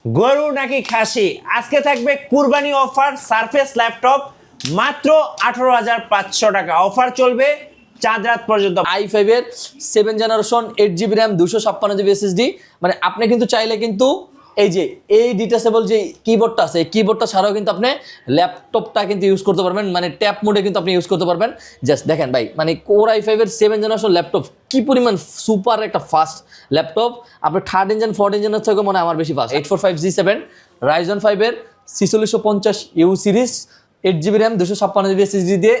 গরু নাকি খাসি আজকে থাকবে কুরবানি অফার সারফেস ল্যাপটপ মাত্র 18,500 টাকা অফার চলবে চাঁদ রাত পর্যন্ত। i5 এর 7 generation 8GB RAM 256GB SSD মানে আপনি কিন্তু চাইলে কিন্তু এই যে এই ডিটাচেবল যে কিবোর্ডটা আছে এই কিবোর্ডটা ছাড়াও কিন্তু আপনি ল্যাপটপটা কিন্তু ইউজ করতে পারবেন, মানে ট্যাব মোডে কিন্তু আপনি ইউজ করতে পারবেন। জাস্ট দেখেন ভাই, মানে কোর i5 এর 7 জেনারেশন ল্যাপটপ কি পরিমাণ সুপার একটা ফাস্ট ল্যাপটপ। আপনার 3rd ইঞ্জিন 4th ইঞ্জিনের থেকে মনে হয় আমার বেশি ফাস্ট। 845G7 Ryzen 5 এর 4650U series 8GB RAM 256GB SSD দিয়ে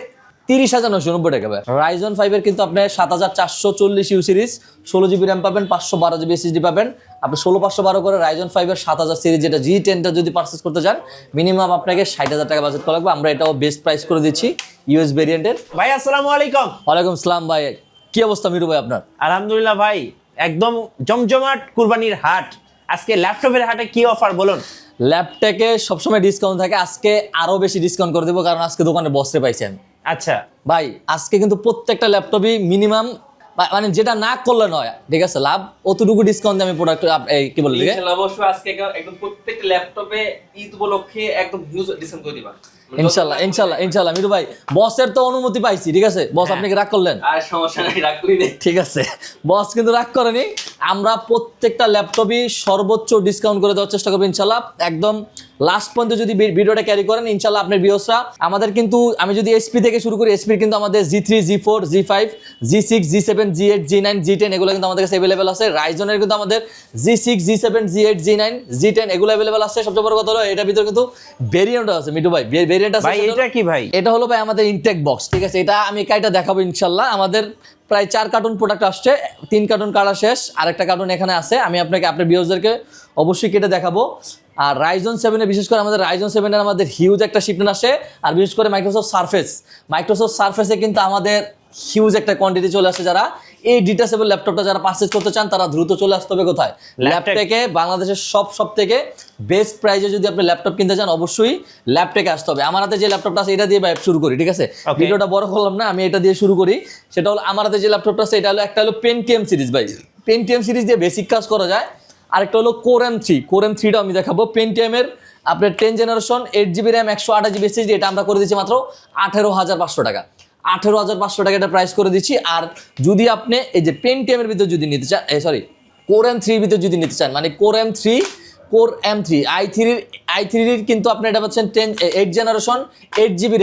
30,990 টাকা পাবেন। Ryzen 5 এর কিন্তু আপনি 7440U সিরিজ 16GB RAM পাবেন, 512GB SSD পাবেন। আপনি 16512 করে Ryzen 5 এর 7000 সিরিজ যেটা G10টা যদি পারচেজ করতে চান মিনিমাম আপনাকে 60,000 টাকা বাজেট করা লাগবে। আমরা এটাও বেস্ট প্রাইস করে দিচ্ছি ইউএস ভেরিয়েন্টের। ভাই আসসালামু আলাইকুম। ওয়ালাইকুম আসসালাম ভাই, কি অবস্থা মিরু ভাই আপনার? আলহামদুলিল্লাহ ভাই, একদম জমজমাট কুরবানির হাট। আজকে ল্যাপটপের হাটে কি অফার বলুন? ল্যাপটপে সবসময় ডিসকাউন্ট থাকে, আজকে আরো বেশি ডিসকাউন্ট করে দেবো কারণ আজকে দোকানে বসতে পাইছি আমি। আচ্ছা ভাই আজকে কিন্তু প্রত্যেকটা ল্যাপটপই মিনিমাম মানে যেটা না করলে নয়, ঠিক আছে, লাভ অতটুকু ডিসকাউন্ট দিয়ে আমি প্রোডাক্ট কি বলে ইনশাআল্লাহ অবশ্যই আজকে একদম প্রত্যেকটা ল্যাপটপে ঈদ উপলক্ষে একদম হিউজ ডিসকাউন্ট করে দিবা ইনশাআল্লাহ মিরু ভাই, বসের তো অনুমতি পাইছি, ঠিক আছে, বস আপনি কি রাগ করলেন? আর সমস্যা নাই, রাগ করি নাই। ঠিক আছে, বস কিন্তু রাগ করেনি। আমরা প্রত্যেকটা ল্যাপটপই সর্বোচ্চ ডিসকাউন্ট করে দেওয়ার চেষ্টা করবো ইনশাআল্লাহ। একদম লাস্ট পর্যন্ত যদি ভিডিওটা ক্যারি করেন ইনশাআল্লাহ আপনার ভিউয়ার্সরা আমাদের কিন্তু আমি যদি এসপি থেকে শুরু করি, এসপির কিন্তু আমাদের G3 G4 G5 G6 G7 G8 G9 G10 এগুলো কিন্তু আমাদের কাছে অ্যাভেলেবেল আছে। রাইজনের কিন্তু আমাদের G6 G7 G8 G9 G10 এগুলো অ্যাভেলেবেল আছে। সবচেয়ে বড় কথা হলো এটার ভিতরে কিন্তু ভেরিয়েন্ট আছে মিটু ভাই, ভেরিয়েন্ট আছে। ভাই এটা কি ভাই? এটা হলো ভাই আমাদের ইনটেক বক্স, ঠিক আছে, এটা আমি কাইটা দেখাবো ইনশাআল্লাহ। আমাদের প্রায় 4 কার্টুন প্রোডাক্ট আসছে, 3 কার্টুন কাটা শেষ, আরেকটা কার্টুন এখানে আছে। আমি আপনাকে আপনার ভিউয়ারদেরকে অবশ্যই কেটে দেখাবো। আর Ryzen 7 এ বিশেষ করে আমাদের Ryzen 7 এর আমাদের হিউজ একটা শিপমেন্ট আসে। আর বিশেষ করে মাইক্রোসফট সারফেসে কিন্তু আমাদের হিউজ একটা কোয়ান্টিটি চলে আসে। যারা এই ডিটাচেবল ল্যাপটপটা যারা পারচেজ করতে চান তারা দ্রুত চলে আসতে হবে কোথায়? ল্যাপটপে। বাংলাদেশের সব থেকে বেস্ট প্রাইসে যদি আপনি ল্যাপটপ কিনতে চান অবশ্যই ল্যাপটপে আসতে হবে। আমার হাতে যে ল্যাপটপটা আছে এটা দিয়ে শুরু করি, ঠিক আছে, ভিডিওটা বড় করলাম না, আমি এটা দিয়ে শুরু করি। সেটা হলো আমার হাতে যে ল্যাপটপটা আছে এটা হলো একটা হলো পেন্টিয়াম সিরিজ ভাই, পেন্টিয়াম সিরিজ দিয়ে বেসিক কাজ করা যায়। আরেকটা হলো কোর M3টা আমি দেখাবো। পেন্টিয়ামের আপনার 10 generation 8GB RAM 128GB SSD এটা আমরা করে দিচ্ছি মাত্র 18,500 টাকা। 18,500 টাকা এটা প্রাইস করে দিচ্ছি। আর যদি আপনি এই যে পেন্টিয়ামের ভিতরে যদি নিতে চান, কোর M3 এর ভিতরে যদি নিতে চান, মানে কোর M3 i3 কিন্তু আপনি এটা পাচ্ছেন 8 জেনারেশন 8GB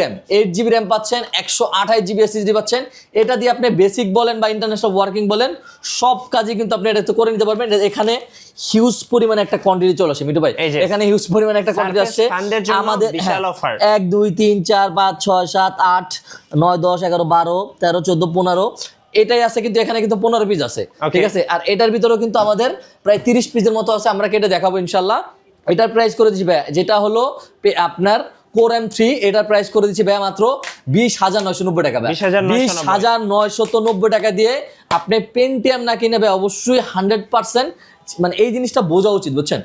RAM পাচ্ছেন, 128GB SSD পাচ্ছেন। এটা দিয়ে আপনি বেসিক বলেন বা ইন্টারন্যাশনাল ওয়ার্কিং বলেন সব কাজই কিন্তু আপনি এটা করে নিতে পারবেন। এখানে হিউজ পরিমাণে একটা কোয়ান্টিটি চলে আসে মিটু ভাই, এখানে হিউজ পরিমাণে একটা কোয়ান্টিটি আসছে আমাদের। বিশাল অফার 1 2 3 4 5 6 7 8 9 10 11 12 13 14 15 এটাই আছে, কিন্তু এখানে কিন্তু 15 পিস আছে, ঠিক আছে। আর এটার ভিতরেও কিন্তু আমাদের প্রায় 30 পিসের মতো আছে, আমরা কেটে দেখাবো ইনশাআল্লাহ। এটার প্রাইস করে দিচ্ছি ভাই, যেটা হলো আপনার কোর M3 এটার প্রাইস করে দিচ্ছি ভাই মাত্র 20,990 টাকা। 20,990 টাকা দিয়ে আপনি পেন্টিয়াম না কিনে ভাই অবশ্যই 100% মানে এই জিনিসটা বোঝা উচিত, বুঝছেন।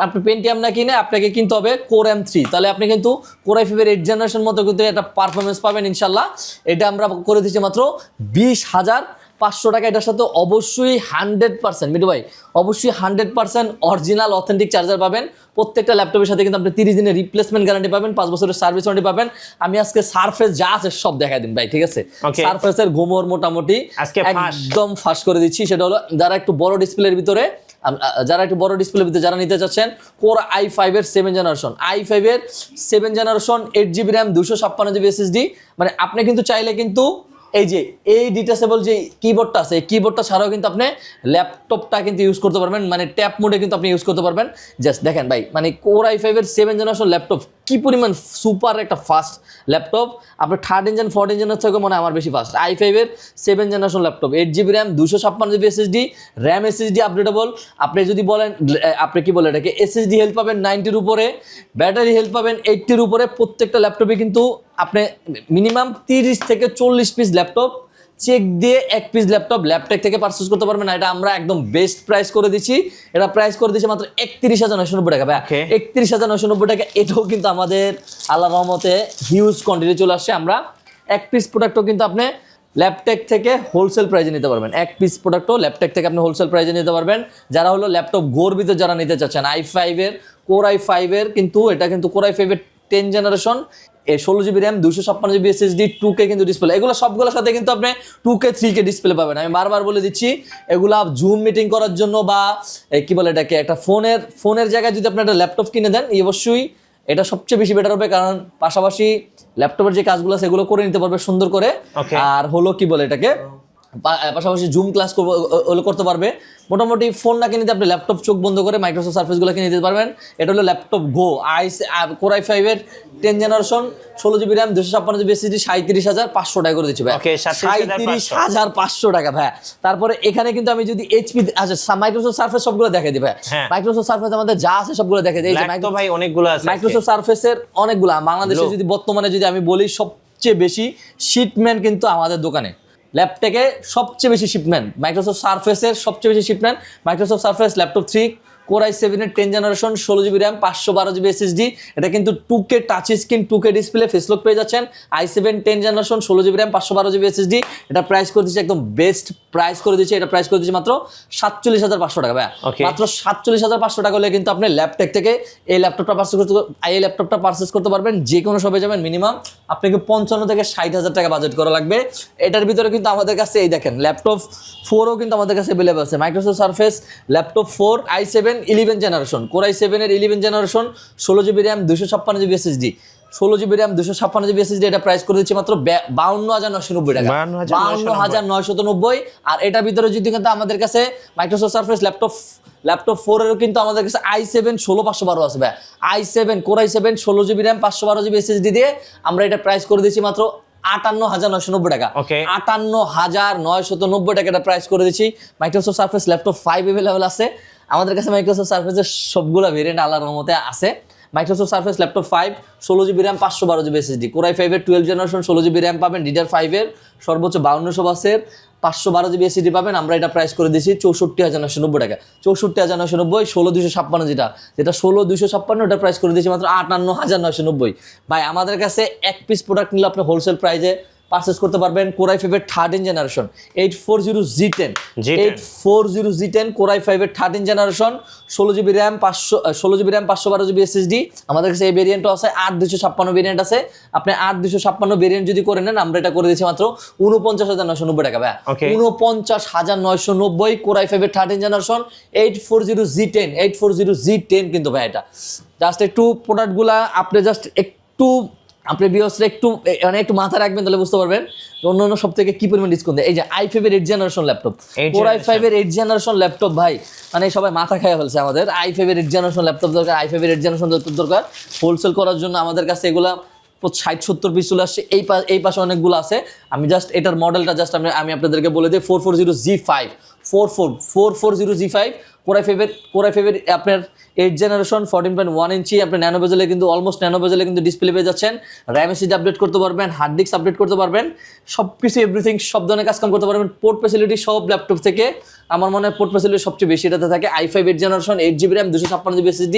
আপনি পেন্টিয়াম না কিনে আপনাকে কিনতে হবে কোর M3, তাহলে আপনি কিন্তু কোর i5 এর 8 জেনারেশন মতো কিন্তু একটা পারফরমেন্স পাবেন ইনশাল্লাহ। এটা আমরা করে দিচ্ছি মাত্র 20,500 টাকা। এটার সাথে অবশ্যই 100% মিটু ভাই, অবশ্যই 100% অরিজিনাল অথেন্টিক চার্জার পাবেন। প্রত্যেকটা ল্যাপটপের সাথে কিন্তু আপনি 30 দিনের রিপ্লেসমেন্ট গ্যারান্টি পাবেন, 5 বছরের সার্ভিস ওয়ারেন্টি পাবেন। আমি আজকে সারফেস যা আছে সব দেখাই দিন ভাই, ঠিক আছে। সারফেসের ঘুমোর মোটামুটি একদম ফাস্ট করে দিচ্ছি। সেটা হলো যারা একটু বড় ডিসপ্লের ভিতরে যারা নিতে চাচ্ছেন কোর i5 এর 7 generation 8GB RAM 256GB SSD মানে আপনি কিন্তু চাইলে কিন্তু এই যে এই ডিটাচেবল যে কিবোর্ডটা আছে এই কিবোর্ডটা ছাড়াও কিন্তু আপনি ল্যাপটপটা কিন্তু ইউজ করতে পারবেন, মানে ট্যাব মোডে কিন্তু আপনি ইউজ করতে পারবেন। জাস্ট দেখেন ভাই, মানে কোর i5 এর 7 জেনারেশন ল্যাপটপ কি পরিমাণ সুপার একটা ফাস্ট ল্যাপটপ। আপনার 3rd ইঞ্জিন 4th ইঞ্জিনের থেকে মনে হয় আমার বেশি ফাস্ট। i5 এর 7 generation laptop 8GB RAM 256GB SSD RAM SSD updatable. আপনি যদি বলেন আপনি কি বলে এটাকে SSD হেলথ পাবেন 90-র উপরে, ব্যাটারি হেলথ পাবেন 80-র উপরে। প্রত্যেকটা ল্যাপটপে কিন্তু আপনি মিনিমাম 30 থেকে 40 পিস ল্যাপটপ চেক দিয়ে 1 পিস ল্যাপটপ থেকে পারচেজ করতে পারবেন। না, এটা আমরা একদম বেস্ট প্রাইস করে দিচ্ছি। এটা প্রাইস করে দিচ্ছি মাত্র 31,990 টাকা ভাই, 31,990 টাকা। এটাও কিন্তু আমাদের আল্লাহর রহমতে হিউজ কোয়ান্টিটি চলে আসছে। আমরা 1 পিস প্রোডাক্টও কিন্তু আপনি ল্যাপটেক থেকে হোলসেল প্রাইজে নিতে পারবেন, এক পিস প্রোডাক্টও ল্যাপটেক থেকে আপনি হোলসেল প্রাইজে নিতে পারবেন। যারা হলো ল্যাপটপ গর্বিত যারা নিতে চাচ্ছেন i5-এর কোর i5-এর, কিন্তু এটা কিন্তু কোর i5-এর 10 generation, 16 GB RAM, 256 GB SSD, 2K কিন্তু ডিসপ্লে, এগুলো সবগুলোর সাথে কিন্তু আপনি 2K 3K ডিসপ্লে পাবেন। আমি বারবার বলে দিচ্ছি, এগুলা জুম মিটিং করার জন্য বা কি বলে এটাকে, একটা ফোনের জায়গায় যদি আপনি একটা ল্যাপটপ কিনে দেন, অবশ্যই এটা সবচেয়ে বেশি বেটার হবে, কারণ পাশাপাশি ল্যাপটপের যে কাজগুলো সেগুলো করে নিতে পারবে সুন্দর করে। আর হলো কি বলে এটাকে, পাশাপাশি জুম ক্লাস করতে পারবে। মোটামুটি ফোন না কিনে আপনি ল্যাপটপ চোখ বন্ধ করে মাইক্রোসফট সার্ফেসগুলো কিনে দিতে পারবেন। এটা হলো ল্যাপটপ গো কোর i5-এর 10 generation, 16 GB RAM, 256 GB SSD, 37,500 টাকা করে দিচ্ছি ভাই। 37,500 টাকা ভাই। তারপরে এখানে কিন্তু আমি যদি এইচপি, আচ্ছা মাইক্রোসফট সার্ফেস সবগুলো দেখে দিই ভাই। মাইক্রোসফট সার্ফেস আমাদের যা আছে সবগুলো দেখে দিই। ভাই অনেকগুলো আছে মাইক্রোসফট সার্ফেসের, অনেকগুলো। বাংলাদেশে যদি বর্তমানে যদি আমি বলি, সবচেয়ে বেশি শিপমেন্ট কিন্তু আমাদের দোকানে ল্যাপটপে সবচেয়ে বেশি শিপমেন্ট মাইক্রোসফট সার্ফেসের, সবচেয়ে বেশি shipment Microsoft Surface laptop 3 core i7-এর 10 generation, 16 GB RAM, 512 GB SSD। এটা কিন্তু 2K touch screen, 2K display, face lock পেয়ে যাচ্ছেন। i7 10 generation, 16 GB RAM, 512 GB SSD। এটা প্রাইস করে দিচ্ছি একদম বেস্ট প্রাইস করে দিচ্ছি। এটা প্রাইস করে দিচ্ছি মাত্র 47,500 টাকা ভাই। মাত্র 47,500 টাকা হলে কিন্তু আপনি ল্যাপটপ থেকে এই ল্যাপটপটা পারচেজ করতে পারবেন। যে কোনো শপে যাবেন, মিনিমাম আপনাকে 55 থেকে 60,000 টাকা বাজেট করা লাগবে। এটার ভিতরে কিন্তু আমাদের কাছে এই দেখেন ল্যাপটপ 4ও কিন্তু আমাদের কাছে অ্যাভেলেবল আছে। Microsoft Surface laptop 4 i7 11 generation, core i7-এর 11 generation, 16 GB RAM, 256 GB SSD, 16 GB RAM, 256 GB SSD। এটা প্রাইস করে দিচ্ছি মাত্র 52,990 টাকা, 52,990। আর এটার ভিতরে যদি কিন্তু আমাদের কাছে মাইক্রোসফট সার্ফেস ল্যাপটপ 4-এরও কিন্তু আমাদের কাছে i7 16512 আছে ভাই। i7 core i7 16 GB RAM, 512 GB SSD দিয়ে আমরা এটা প্রাইস করে দিচ্ছি মাত্র 58,990 টাকা। 58,990 টাকা এটা প্রাইস করে দিচ্ছি। মাইক্রোসফট সার্ফেস ল্যাপটপ 5 অ্যাভেলেবল আছে আমাদের কাছে। মাইক্রোসফট সার্ফেসের সবগুলো ভেরিয়েন্ট আল্লাহর রহমতে আছে। Microsoft Surface laptop 5, 16 GB RAM, 512 GB SSD, core i5-এর 12 জেনারেশন, 16 জিবি র্যাম পাবেন, DDR5-এর সর্বোচ্চ 5200 বাসের, 512 জিবি SSD পাবেন। আমরা এটা প্রাইস করে দিচ্ছি 64,990 টাকা। 64,990, 16,256 যেটা 16,256, এটা প্রাইস করে দিচ্ছি মাত্র 58,990। ভাই আমাদের কাছে এক পিস প্রোডাক্ট নিলে আপনি হোলসেল প্রাইসে পারচেজ করতে পারবেন। কোর i5-এর 13 জেনারেশন, 840G10, 840G10 কোর i5-এর 13 generation, 16 GB RAM, 512 GB SSD। আমাদের কাছে এই ভেরিয়েন্টও আছে। 8256 ভেরিয়েন্ট আছে। আপনি 8256 ভেরিয়েন্ট যদি করে নেন, আমরা এটা করে দিচ্ছি মাত্র 49,990 টাকা ভাই। 49,990 কোর i5-এর 13 জেনারেশন, 840G10 কিন্তু ভাই। এটা জাস্ট একটু প্রোডাক্টগুলা আপনি জাস্ট একটু আপনি ভিউয়ার্সরা একটু মাথায় রাখবেন, তাহলে বুঝতে পারবেন অন্য সব থেকে কি পরিমাণ ডিসকাউন্ট দেয়। এই যে i5-এর 8 জেনারেশন ল্যাপটপ, কোর i5-এর 8 জেনারেশন ল্যাপটপ ভাই, মানে সবাই মাথা খাইয়া ফেলছে। আমাদের i5-এর 8 জেনারেশন ল্যাপটপ দরকার, i5-এর 8 জেনারেশন ল্যাপটপ দরকার হোলসেল করার জন্য। আমাদের কাছে এগুলা 60-70 পিস চলে আসছে। এই পাশে অনেকগুলো আছে। আমি জাস্ট এটার মডেলটা জাস্ট আমি আপনাদেরকে বলে দিই। 440G5, 440G5 কোর i5-এর আপনার 8 জেনারেশন, 14.1 ইঞ্চি আপনার ন্যানো বেজেলে, কিন্তু অলমোস্ট ন্যানো বেজেলে কিন্তু ডিসপ্লে পেয়ে যাচ্ছেন। র্যাম এসএসডি আপডেট করতে পারবেন, হার্ড ডিস্ক আপডেট করতে পারবেন, সব কিছু এভরিথিং সব ধরনের কাজ কাম করতে পারবেন। পোর্ট ফ্যাসিলিটি সব ল্যাপটপ থেকে আমার মনে হয় পোর্ট ফ্যাসিলিটি সবচেয়ে বেশি এটাতে থাকে। i5 8 generation, 8 GB RAM, 256 GB SSD।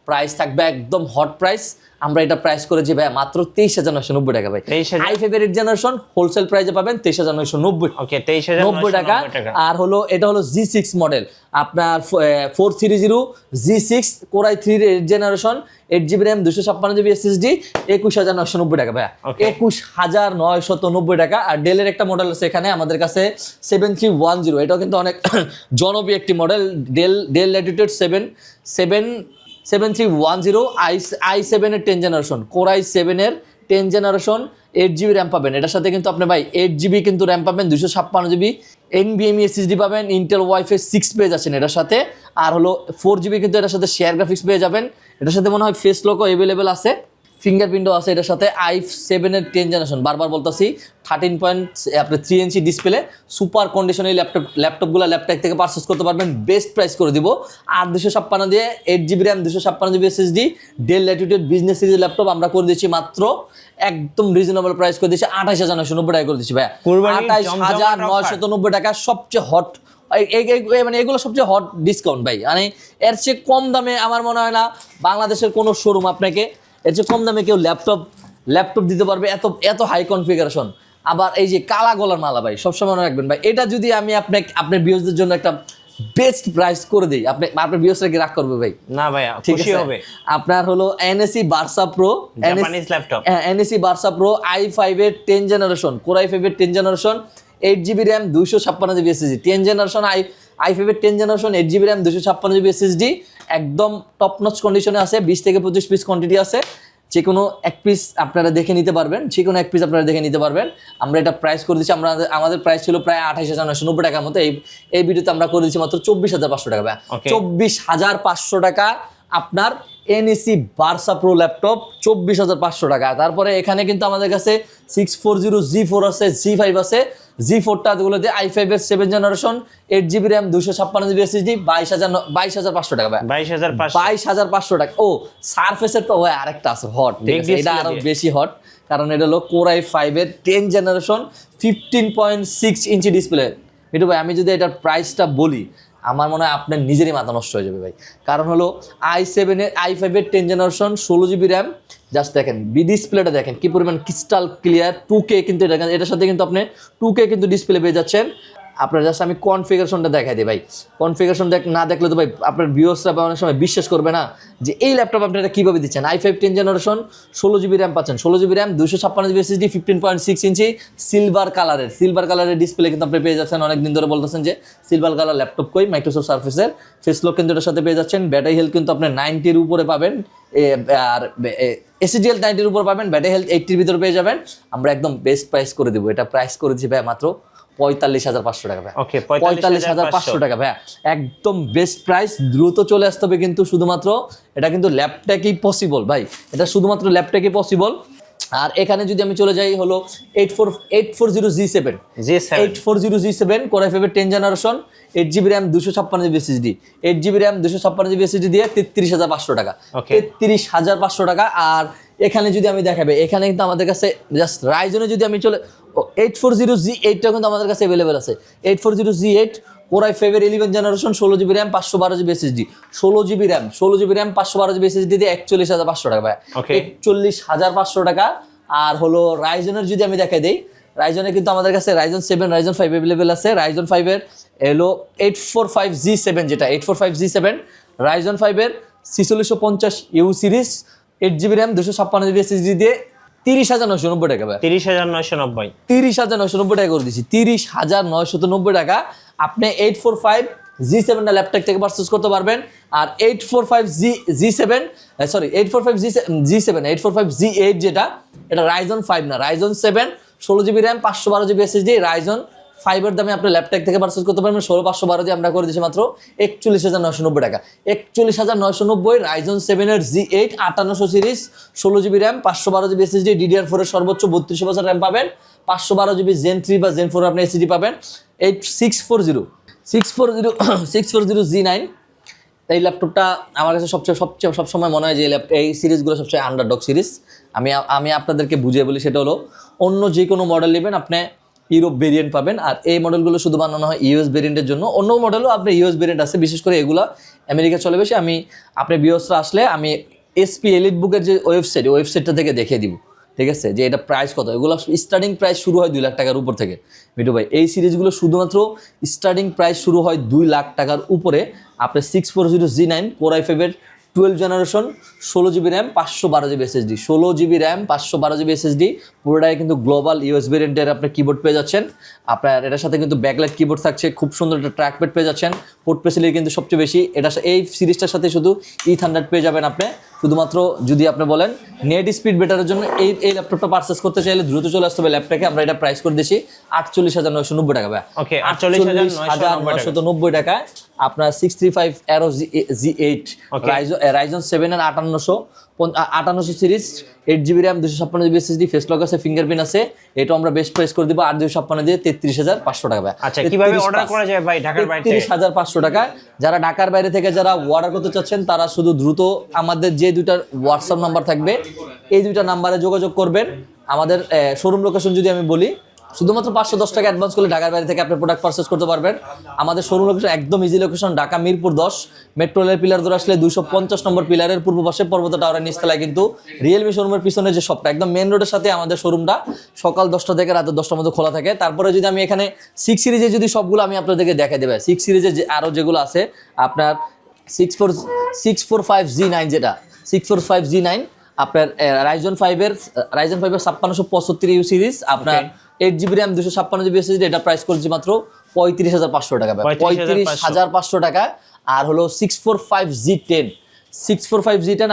Price থাকবে একদম হট প্রাইস। আমরা এটা প্রাইস করেছি ভাই মাত্র 23,990 টাকা ভাই। i5-এর 8 জেনারেশন হোলসেল প্রাইসে পাবেন 23,990। ওকে, 23,990 টাকা। আর হলো এটা হলো G6 মডেল, আপনার 430G6 কোর i3-এর 8 generation, 8 GB RAM, 256 GB SSD, 21,990 টাকা ভাই। 21,990 টাকা। আর ডেলের একটা মডেল আছে এখানে আমাদের কাছে 7310, এটাও কিন্তু অনেক জনপ্রিয় একটি মডেল। ডেল ল্যাটিটিউড 7310 i7-এর 10 জেনারেশন, কোর i7-এর 10 জেনারেশন, 8 জিবি র্যাম পাবেন। এটার সাথে কিন্তু আপনি ভাই 8 জিবি কিন্তু র্যাম পাবেন, 256 জিবি NVMe SSD পাবেন, ইন্টেল ওয়াইফাই 6 পেয়ে যাচ্ছেন এটার সাথে। আর হলো 4 জিবি কিন্তু এটার সাথে শেয়ার গ্রাফিক্স পেয়ে যাবেন। এটার সাথে মনে হয় ফেস লকও অ্যাভেলেবেল আছে, ফিঙ্গারপ্রিন্টও আছে এটার সাথে। i7-এর 10 জেনারেশন, বারবার বলতেছি, 13.3 ইঞ্চি ডিসপ্লে, সুপার কন্ডিশন। এই ল্যাপটপগুলো ল্যাপটপ থেকে পারচেস করতে পারবেন, বেস্ট প্রাইস করে দিব। আর 256 দিয়ে 8 GB RAM, 256 GB SSD, del Latitude business series laptop আমরা করে দিচ্ছি মাত্র একদম রিজনেবল প্রাইস করে দিচ্ছি 28,990 টাকা করে দিচ্ছি ভাই। 28,990 টাকা সবচেয়ে হট, মানে এগুলো সবচেয়ে হট ডিসকাউন্ট ভাই। মানে এর চেয়ে কম দামে আমার মনে হয় না বাংলাদেশের কোনো শোরুম আপনাকে এর চেয়ে কম দামে কেউ ল্যাপটপ দিতে পারবে, এত হাই কনফিগারেশন। আবার এই যে কালা গলার মালা ভাই সবসময় মনে রাখবেন ভাই, এটা যদি আমি আপনার ভিউয়ারদের জন্য একটা বেস্ট প্রাইস করে দিই, আপনার ভিউয়ার্সরা কি রাগ করবে ভাই? না ভাই, ঠিক খুশি আছে? হবে। আপনার হলো NAC Barca pro, Japanese laptop, NAC Barca pro i5 এর 10 জেনারেশন, কোর i5 এর 10 generation, 8GB RAM 256GB SSD, 10 generation i5 এর 10 generation, 8GB RAM 256GB SSD, একদম টপ নচ কন্ডিশনে আছে, 20 থেকে 25 পিস কোয়ান্টিটি আছে, যে কোনো এক পিস আপনারা দেখে নিতে পারবেন, যে কোনো এক পিস আপনারা দেখে নিতে পারবেন। আমরা এটা প্রাইস করে দিচ্ছি, আমাদের প্রাইস ছিল প্রায় 28,990 টাকার মতো, এই ভিডিওতে আমরা করে দিচ্ছি মাত্র 24,500 টাকা। 24,500 টাকা আপনার এনএসি বার্সা প্রো ল্যাপটপ, 24,500 টাকা। তারপরে এখানে কিন্তু আমাদের কাছে 640G4 আছে, G5 আছে। G4টা যেগুলোতে i5 এর 7 generation, 8GB RAM 256GB SSD, 22,500 টাকা। 22,500 টাকা। ও সারফেসের তো ভাই আরেকটা আছে হট, ঠিক আছে, এটা আরো বেশি হট, কারণ এটা হলো কোর i5 এর 10 জেনারেশন 15.6 ইঞ্চি ডিসপ্লে। মিঠু ভাই আমি যদি এটার প্রাইসটা বলি আমার মনে হয় আপনার নিজেরই মাথা নষ্ট হয়ে যাবে ভাই, কারণ হলো i5 এর 10 জেনারেশন 16GB RAM, জাস্ট দেখেন ডিসপ্লেটা দেখেন কি পরিমাণ ক্রিস্টাল ক্লিয়ার, 2K কিন্তু এটার সাথে কিন্তু আপনি 2K কিন্তু ডিসপ্লে পেয়ে যাচ্ছেন। আপনার জাস্ট আমি কনফিগারেশনটা দেখাই দিই ভাই, কনফিগারেশন না দেখলে তো ভাই আপনার ভিউয়ার্সরা অনেক সময় বিশ্বাস করবে না যে এই ল্যাপটপ আপনারা কীভাবে দিচ্ছেন। i5 10 জেনারেশন 16GB RAM পাচ্ছেন, 16GB RAM 256GB SSD, 15.6 ইঞ্চি সিলভার কালারের ডিসপ্লে কিন্তু আপনি পেয়ে যাচ্ছেন। অনেকদিন ধরে বলতেছেন যে সিলভার কালার ল্যাপটপ কই, মাইক্রোসফট সার্ফেসের ফেসলক কিন্তু এটার সাথে পেয়ে যাচ্ছেন। ব্যাটারি হেলথ কিন্তু আপনি 90-র উপরে পাবেন, আর এসিডিএল 90-র উপর পাবেন, ব্যাটারি হেলথ 80-র ভিতরে পেয়ে যাবেন। আমরা একদম বেস্ট প্রাইস করে দেবো, এটা প্রাইস করে দিচ্ছি ভাই মাত্র 45,500 টাকা ভাই। ওকে, 45,500 টাকা ভাই, একদম বেস্ট প্রাইস। দ্রুত চলে আসতে হবে কিন্তু, শুধুমাত্র এটা কিন্তু ল্যাপটপেই পসিবল ভাই, এটা শুধুমাত্র ল্যাপটপেই পসিবল। আর এখানে যদি আমি চলে যাই হলো 840G7 কোর i5 এর 10 generation, 8GB RAM 256GB SSD, 8GB RAM 256GB SSD দিয়ে 33,500 টাকা, 33,500 টাকা। আর এখানে যদি আমি দেখাবে, এখানে কিন্তু আমাদের কাছে জাস্ট রাইজনে যদি আমি 840G8টা কিন্তু আমাদের কাছে অ্যাভেলেবেল আছে। 840G8 কোর i5 এর 11 generation, 16GB RAM 512GB SSD, 16GB RAM 512GB SSD দিয়ে 41,500 টাকা ভাই, 41,500 টাকা। আর হলো রাইজনের যদি আমি দেখাই দেই, রাইজনে কিন্তু আমাদের কাছে রাইজন 7 রাইজন 5 অ্যাভেলেবেল আছে। রাইজন 5 এর এলো 845G7, যেটা 845G7 রাইজন 5 এর 4650U series, 8GB RAM 256GB SSD দিয়ে 30,990 টাকা ভাই, 30,990 টাকা করে দিচ্ছি, 30,990 টাকা। আপনি 845G7 না ল্যাপটপ থেকে পারচেজ করতে পারবেন। আর 845G8 যেটা, এটা রাইজন 5 না, Ryzen 7 16GB RAM 512GB SSD, Ryzen 5 এর দামে আপনি ল্যাপটপ থেকে পারচেজ করতে পারবেন। 16,512 দিয়ে আমরা করে দিচ্ছি মাত্র 41,990 টাকা, 41,990। রাইজন 7 এর G8 5800 series, 16GB RAM 512GB SSD, DDR4 এর সর্বোচ্চ 32% RAM পাবেন, 512GB Gen 3 বা Gen 4 আপনি SSD পাবেন। 640G9 এই ল্যাপটপটা আমার কাছে সবসময় মনে হয় যে এই সিরিজগুলো সবচেয়ে আন্ডারডগ সিরিজ। আমি আপনাদেরকে বুঝিয়ে বলি, সেটা হলো অন্য যে কোনো মডেল নেবেন আপনি ইউরোপ ভেরিয়েন্ট পাবেন, আর এই মডেলগুলো শুধু বানানো হয় ইউএস ভেরিয়েন্টের জন্য। অন্য মডেলও আপনার ইউএস ভেরিয়েন্ট আছে, বিশেষ করে এগুলো আমেরিকা চলে বেশি। আপনার বিওসরা আসলে আমি এসপি এলিট বুকের যে ওয়েবসাইটটা থেকে দেখিয়ে দিব, ঠিক আছে, যে এটা প্রাইস কত। এগুলো স্টার্টিং প্রাইস শুরু হয় 2 লাখ টাকার উপর থেকে। মিঠু ভাই এই সিরিজগুলো শুধুমাত্র স্টার্টিং প্রাইস শুরু হয় 2 লাখ টাকার উপরে। আপনার 640G9 কোর i5 এর 12 generation, 16GB RAM 512GB SSD, 16GB RAM 512GB SSD, পুরোটাই কিন্তু গ্লোবাল ইউএস ভেরিয়েন্টের আপনি কিবোর্ড পেয়ে যাচ্ছেন। আপনার এটার সাথে কিন্তু ব্যাকলাইট কিবোর্ড থাকছে, খুব সুন্দর একটা ট্র্যাকপ্যাড পেয়ে যাচ্ছেন। পোর্ট ফেসিলিটি কিন্তু সবচেয়ে বেশি এই সিরিজটার সাথে শুধু E100 পেয়ে যাবেন আপনি। শুধুমাত্র যদি আপনি বলেন নেট স্পিড বেটারের জন্য এই ল্যাপটপটা পারচেজ করতে চাইলে দ্রুত চলে আসতে হবে ল্যাপটপে। আমরা এটা প্রাইস করে দিয়েছি 48,990 টাকা ভাই, 48,990 টাকায় আপনার 635 Aero G8 রাইজন 7 এর 5800 series, 8GB RAM 256GB SSD, face lock আছে, ফিঙ্গারপ্রিন্ট আছে। এটা আমরা বেস্ট প্রাইস করে দিব 8,256 দিয়ে 33,500 টাকা ভাই। আচ্ছা, কিভাবে অর্ডার করা যায় ভাই ঢাকার বাইরে থেকে? 33,500 টাকা। যারা ঢাকার বাইরে থেকে যারা অর্ডার করতে চাচ্ছেন তারা শুধু দ্রুত আমাদের যে দুইটা হোয়াটসঅ্যাপ নাম্বার থাকবে এই দুইটা নাম্বারে যোগাযোগ করবেন। আমাদের শোরুম লোকেশন যদি আমি বলি, শুধুমাত্র 510 টাকা অ্যাডভান্স করলে ঢাকার বাইরে থেকে আপনি প্রোডাক্ট পারচেজ করতে পারবেন। আমাদের শোরুম লোকেশন একদম easy location, Dhaka Mirpur 10 metro রেলের পিলার ধরে আসলে 250 নম্বর পিলারের পূর্ব পাশে পর্বত টাওয়ারের নিচতলায় কিন্তু রিয়েলমি শোরুমের পিছনে যে শপটা একদম মেন রোডের সাথে আমাদের শোরুমটা সকাল 10টা থেকে রাত 10টার মধ্যে খোলা থাকে। তারপরে যদি আমি এখানে 6 সিরিজে যদি সবগুলো আমি আপনাদেরকে দেখাই দেব, 6 সিরিজে যে আরো যেগুলো আছে আপনার 645G9 যেটা 645G9 আপনার রাইজন 5 এর 5675 সিরিজ আপনার 8GB RAM 256GB SSD, এটা প্রাইস করছি মাত্র 35,500 টাকা, 35,500 টাকা। আর হলো 645G10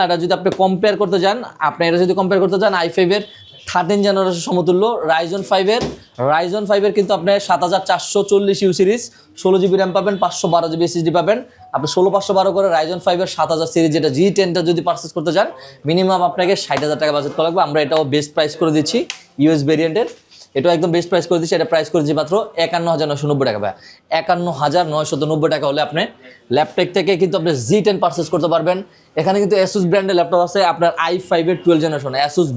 এটা যদি আপনি কম্পেয়ার করতে যান, আপনি এটা যদি কম্পেয়ার করতে যান i5 এর 13 জেনারেশন সমতুল্য রাইজন 5 এর কিন্তু আপনি 7440 সিরিজ 16GB RAM পাবেন, 512GB SSD পাবেন। আপনি 16512 করে রাইজন 5 এর 7000 সিরিজ যেটা G10টা যদি পারচেজ করতে যান মিনিমাম আপনাকে 60,000 টাকা বাজেট করা লাগবে। আমরা এটাও বেস্ট প্রাইস করে দিচ্ছি, ইউএস ভেরিয়েন্টের এটাও একদম বেস্ট প্রাইস করে দিচ্ছি। এটা প্রাইস করেছি মাত্র 51,990 টাকা, 51,990 টাকা হলে আপনি ল্যাপটপ থেকে কিন্তু আপনি G10 পারচেজ করতে পারবেন। এখানে কিন্তু Asus ব্র্যান্ডের ল্যাপটপ আছে আপনার i5 এর 12 জেনারেশন, Asus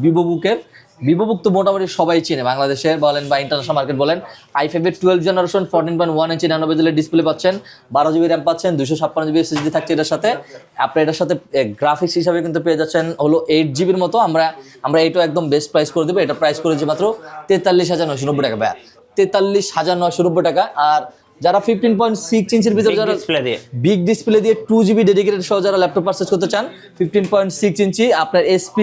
ভিভোবুক তো মোটামুটি সবাই চিনে, বাংলাদেশে বলেন বা ইন্টারন্যাশনাল মার্কেট বলেন। i5 এর 12 জেনারেশন 14.1 ইঞ্চি 99 ডিসপ্লে পাচ্ছেন, 12GB RAM পাচ্ছেন, 256GB SSD থাকছে এটার সাথে। আপনি এটার সাথে গ্রাফিক্স হিসাবে কিন্তু পেয়ে যাচ্ছেন হলো 8GBর মতো। আমরা এইটাও একদম বেস্ট প্রাইস করে দেবো, এটা প্রাইস করেছি মাত্র 43,990 টাকা, 43,990 টাকা। আর যারা 15.6 ইঞ্চির ভিতরে যারা বিগ ডিসপ্লে দিয়ে 2GB ডেডিকেটেড সহ যারা ল্যাপটপ পারচেজ করতে চান 15.6 ইঞ্চি আপনার SP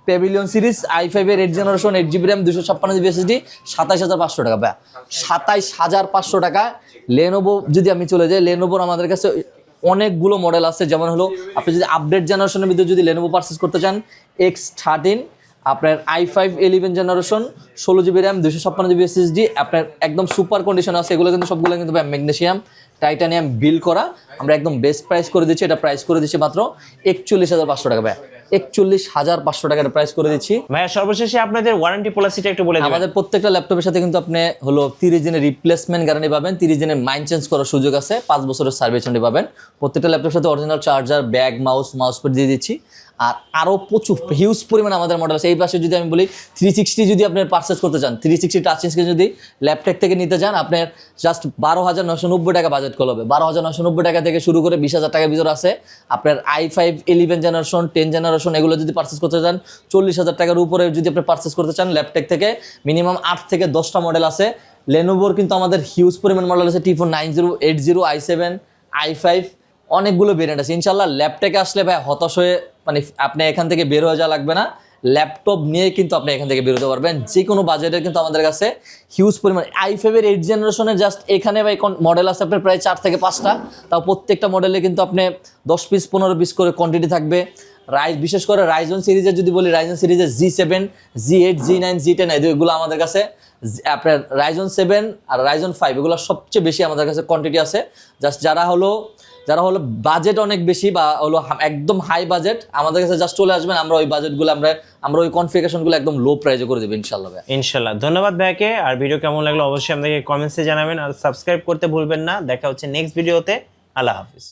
প্যাভিলিয়ন সিরিজ i5 এর 8 generation 8GB RAM 256GB SSD 27,500 টাকা, 27,500 টাকা। লেনোভো যদি আমি চলে যাই, লেনোভোর আমাদের কাছে অনেকগুলো মডেল আছে, যেমন হলো আপনি যদি আপডেট জেনারেশনের ভিতরে যদি লেনোভো পারচেজ করতে চান X13 আপনার i5 11 generation 16GB RAM 256GB SSD আপনার একদম সুপার কন্ডিশন আছে। এগুলো কিন্তু সবগুলো কিন্তু ম্যাগনেসিয়াম টাইটানিয়াম বিল করা। আমরা একদম বেস্ট প্রাইস করে দিচ্ছি, এটা প্রাইস করে দিচ্ছি মাত্র 41,500 টাকা, 41,500 টাকা প্রাইস করে দিচ্ছি। ভাইয়া সর্বশেষে আপনাদের ওয়ারেন্টি পলিসিটা একটু বলে দিবেন। আমাদের প্রত্যেকটা ল্যাপটপের সাথে কিন্তু আপনি হলো 30 দিনের রিপ্লেসমেন্ট গ্যারান্টি পাবেন, 30 দিনের মাইন্ড চেঞ্জ করার সুযোগ আছে, 5 বছরের সার্ভিস ওয়ারেন্টি পাবেন। প্রত্যেকটা ল্যাপটপের সাথে original charger, bag, mouse pad দিয়ে দিচ্ছি। আর আরও প্রচুর হিউজ পরিমাণে আমাদের মডেল আছে। এই পাশে যদি আমি বলি 360 যদি আপনি পারচেজ করতে চান, 360 টাচ স্ক্রিন যদি ল্যাপটপ থেকে নিতে চান আপনার জাস্ট 12,990 টাকা বাজেট কল হবে। 12,990 টাকা থেকে শুরু করে 20,000 টাকার ভিতরে আছে আপনার i5 11 জেনারেশন 10 জেনারেশন, এগুলো যদি পারচেজ করতে চান 40,000 টাকার উপরে যদি আপনি পারচেজ করতে চান ল্যাপটপ থেকে মিনিমাম 8 থেকে 10টা মডেল আছে। লেনোভোর কিন্তু আমাদের হিউজ পরিমাণ মডেল আছে, T4 90 80 i7 i5 অনেকগুলো ভেরিয়েন্ট আছে। ইনশাল্লাহ ল্যাপটপে আসলে ভাই হতাশ হয়ে মানে আপনি এখান থেকে বের হয়ে যাওয়া লাগবে না, ল্যাপটপ নিয়ে কিন্তু আপনি এখান থেকে বেরোতে পারবেন যে কোনো বাজেটের। কিন্তু আমাদের কাছে হিউজ পরিমাণ i5 এর 8 জেনারেশনের জাস্ট এখানে ভাই মডেল আছে আপনার প্রায় 4 থেকে 5টা, তাও প্রত্যেকটা মডেলে কিন্তু আপনি 10 পিস 15 পিস করে কোয়ান্টিটি থাকবে। বিশেষ করে রাইজন সিরিজের যদি বলি, রাইজন সিরিজের G7 G8 G9 G10 এগুলো আমাদের কাছে আপনার রাইজন 7 আর রাইজন 5 এগুলো সবচেয়ে বেশি আমাদের কাছে কোয়ান্টিটি আছে। জাস্ট যারা হলো বাজেট অনেক বেশি বা হলো একদম হাই বাজেট আমাদের কাছে জাস্ট চলে আসবেন, আমরা ওই বাজেটগুলো আমরা ওই কনফিগারেশনগুলো একদম লো প্রাইসে করে দেবো ইনশাল্লাহ। ইনশাল্লাহ। ধন্যবাদ ভাইকে। আর ভিডিও কেমন লাগলো অবশ্যই আমাদেরকে কমেন্টসে জানাবেন আর সাবস্ক্রাইব করতে ভুলবেন না। দেখা হচ্ছে নেক্সট ভিডিওতে। আল্লাহ হাফিজ।